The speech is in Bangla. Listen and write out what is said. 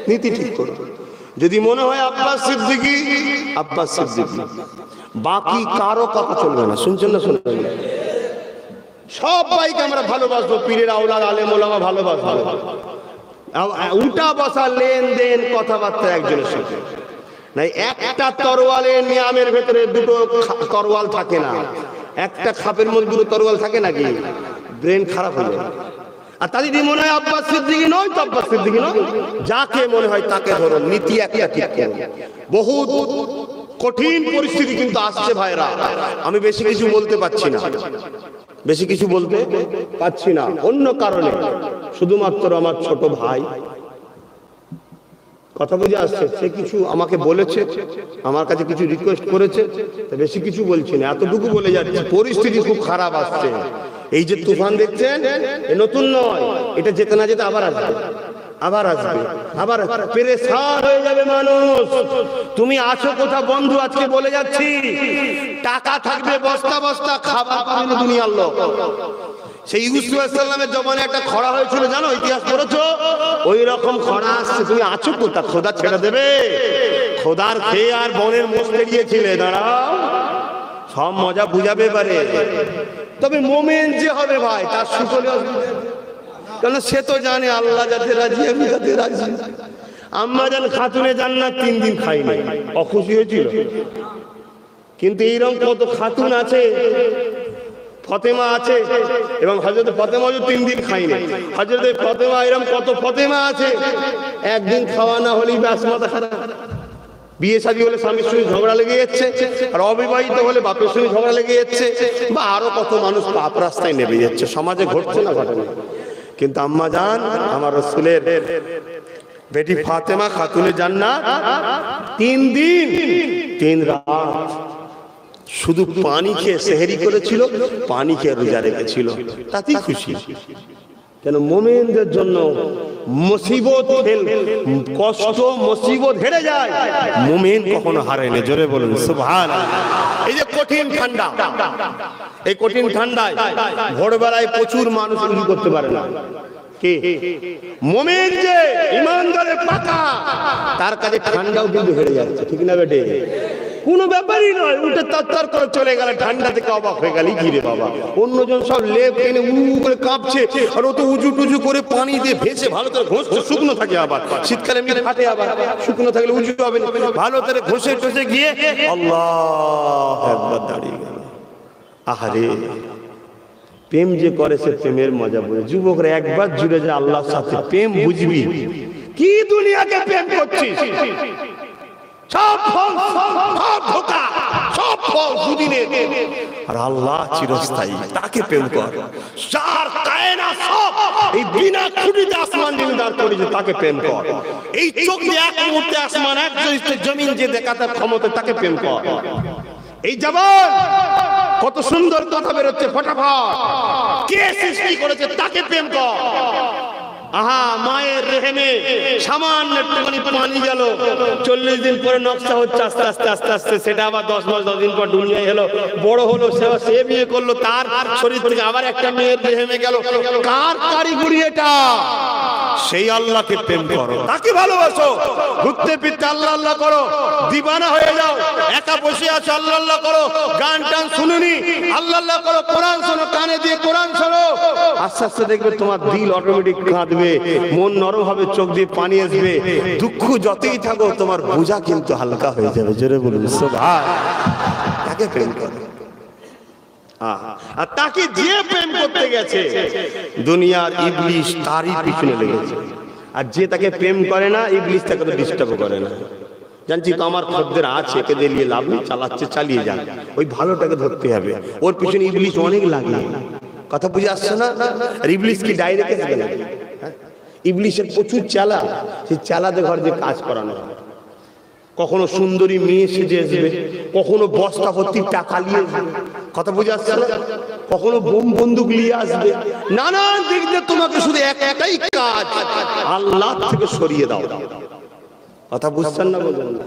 নীতি ঠিক করো। যদি মনে হয় আব্বাস সিদ্দিকী, আব্বাস সিদ্দিকী, বাকি কারো কথা চলবে না। শুনছেন না? শুনছেন না? সবাইকে আমরা ভালোবাসবো, পীরের আওলাদ আলেম ওলামা ভালোবাসবো, উল্টা বসা লেনদেন কথাবার্তা একজনের সাথে নাই। একটা তরোয়ালের নিয়ামের ভেতরে দুটো তরোয়াল থাকে না, একটা খাপের মধ্যে দুটো তরোয়াল থাকে নাকি? ব্রেন খারাপ হয়ে যাবে। আর তা যদি মনে হয় আব্বাস সিদ্দিকী নয় তো আব্বাস সিদ্দিকী নয়, যাকে মনে হয় তাকে ধরো, নীতি একটা ঠিক করো। বহুত কঠিন পরিস্থিতি কিন্তু আসছে ভাইরা, আমি বেশি কিছু বলতে পারছি না, বেশি কিছু বলতে পারছি না অন্য কারণে, শুধুমাত্র আমার ছোট ভাই কথা বুঝে আসছে, সে কিছু আমাকে বলেছে, আমার কাছে কিছু রিকোয়েস্ট করেছে, বেশি কিছু বলছি না, এতটুকু বলে যাচ্ছি পরিস্থিতি খুব খারাপ আসছে। এই যে তুফান দেখছেন, এ নতুন নয়, এটা যেতে না যেতে আবার আসবে, আবার আসবে, আবার পেরেশান হয়ে যাবে মানুষ। তুমি আছো কোথা বন্ধু? আজকে বলে যাচ্ছি, টাকা থাকবে বস্তা বস্তা, খাবার পাবে না দুনিয়ার লোক। সেই ইউসুফ আলাইহিস সালামের জমানে একটা খরা হয়েছিল, জানো? ইতিহাস পড়েছো? ওই রকম খরা আসছে, তুমি আছো কোথা? খোদা ছেড়ে দেবে? খোদার খেয়ে আর বনের মোষ বেরিয়েছিলে, দাঁড়াও, সব মজা বুঝাবে পারে। তবে মোমেন যে হবে ভাই, তার সুফলে অসুবিধা, কারণ সে তো জানে আল্লাহ যাতে রাজি আমি যাতে রাজি। আম্মা জান খাতুনে জান্নাত 3 দিন খাইনি, অখুশি হয়েছিল। কিন্তু এইরকম কত খাতুন আছে, ফতেমা আছে, এবং হযরত ফতেমা 3 দিন খাইনি। হযরত ফতেমা এরকম কত ফতেমা আছে, একদিন খাওয়া না হলেই ব্যাস মাথা খারাপ। বিয়ে শাদী হলে স্বামীর সঙ্গে ঝগড়া লেগে যাচ্ছে, আর অবিবাহিত হলে বাপের সঙ্গে ঝগড়া লেগে যাচ্ছে, বা আরো কত মানুষ পাপ রাস্তায় নেমে যাচ্ছে। সমাজে ঘটছে না ঘটনা? কিন্তু আম্মা জান আমার রাসূলের বেটি ফাতেমা খাতুনে জান্নাত 3 দিন 3 রাত শুধু পানি খেয়ে সেহরি করেছিল, পানি খেয়ে রোজা রেখেছিল, তাতেই খুশি। কেন? মুমিনদের জন্য মুসিবত, কষ্ট, মুসিবত হেরে যায়, মুমিন কখনো হারে না। জোরে বলুন সুবহানাল্লাহ। এই যে কঠিন ঠান্ডা, এই কঠিন ঠান্ডায় ভোরবেলায় প্রচুর মানুষ উজু করতে পারে না। কে? মুমিন যে ইমানদারের পাকা, তার কাছে ঠান্ডাও কিন্তু হেরে যাচ্ছে, ঠিক না বেটে? কোনো ব্যাপারই নয়, উঠে তার করে চলে গেলে ঠান্ডা থেকে অবাক হয়ে গেল, ঘিরে বাবা অন্যজন সব লেপ টেনে উড়ু করে কাঁপছে, আর ও তো উজু টুজু করে পানি দিয়ে ভেসে ভালো করে ঘষে, শুকনো থাকে, আবার শীতকালে এমনি ফাটে, আবার শুকনো থাকলে উজু হবে না, ভালো করে ঘষে টষে গিয়ে আল্লাহু আকবার দাঁড়িয়ে গেল। আহারে, প্রেম যে করে সে প্রেমের মজা বোঝে। যুবকরা একবার জুড়ে যায় আল্লাহর সাথে, প্রেম বুঝবি। কি দুনিয়াকে প্রেম করছিস? সব ফল, সব ধোঁকা, সব ফল দুদিনের, আর আল্লাহ চিরস্থায়ী, তাকে প্রেম কর। চার কায়নাত সব এই বিনা খুঁটিতে আসমান জমিন দাঁড় করেছে, তাকে প্রেম কর। এই চোখ দিয়ে এক মুহূর্তে আসমান, এক জমিন যে দেখাতে ক্ষমতা, তাকে প্রেম কর। এই জবান কত সুন্দর কথা বেরোচ্ছে ফটাফট, কে সৃষ্টি করেছে, তাকে প্রেম কর। আহা, মায়ের রেহেমে সামান্য একটুখানি পানি গেল, 40 দিন পরে নকশা হচ্ছে আস্তে আস্তে আস্তে আস্তে, সেটা আবার 10 মাস 10 দিন পর দুনিয়ায় এলো, বড় হলো, সে বিয়ে করলো, তার শরীর থেকে আবার একটা মেয়ের রেহেমে গেল। কার কারিগরি এটা? সেই আল্লাহকে প্রেম করো, তাকে ভালোবাসো। ঘুরতে ফিরতে আল্লাহ আল্লাহ করো, দিবানা হয়ে যাও, একা বসে আছো আল্লাহ আল্লাহ করো, গান টান শুনুনি আল্লাহ আল্লাহ করো, কোরআন শোনো, কানে দিয়ে কোরআন শোনো, আস্তে আস্তে দেখবে তোমার দিল অটোমেটিক কাঁদবে, মন নরম হবে, চোখ দিয়ে পানি আসবে। দুঃখ যতই থাকো তোমার বোঝা কিন্তু হালকা হয়ে যাবে। জোরে বলুন সুবহানাল্লাহ। তাকে প্রেম করো। আর তাকে যে প্রেম করতে গেছে, দুনিয়ার ইবলিশ তারই পিছনে লেগেছে। আর যে তাকে প্রেম করে না, ইবলিশ তাকে তো ডিস্টার্ব করে না। জানছি তো আমার খদ্দের আছে, একে দিয়ে লাভ নেই, চালাচ্ছে চালিয়ে যান, ওই ভালোটাকে ধরতে হবে। ওর পিছনে ইবলিশ অনেক লাগে, কথা বুঝে আসছে না? আর ইবলিশ কি ডাইরেক্ট আসবে না? ইবলিশের প্রচুর চালা, সেই চালাতে ঘর যে কাজ করানো হয়। কখনো সুন্দরী মেয়ে সেজে আসবে, কখনো বস্তা ভর্তি টাকা নিয়ে আসবে, কথা বুঝে আসছে না? কখনো বোম বন্দুক নিয়ে আসবে, নানান দিক দিয়ে তোমাকে শুধু একটাই কাজ, আল্লাহ থেকে সরিয়ে দাও। কথা বুঝছেন না? বলবেন না?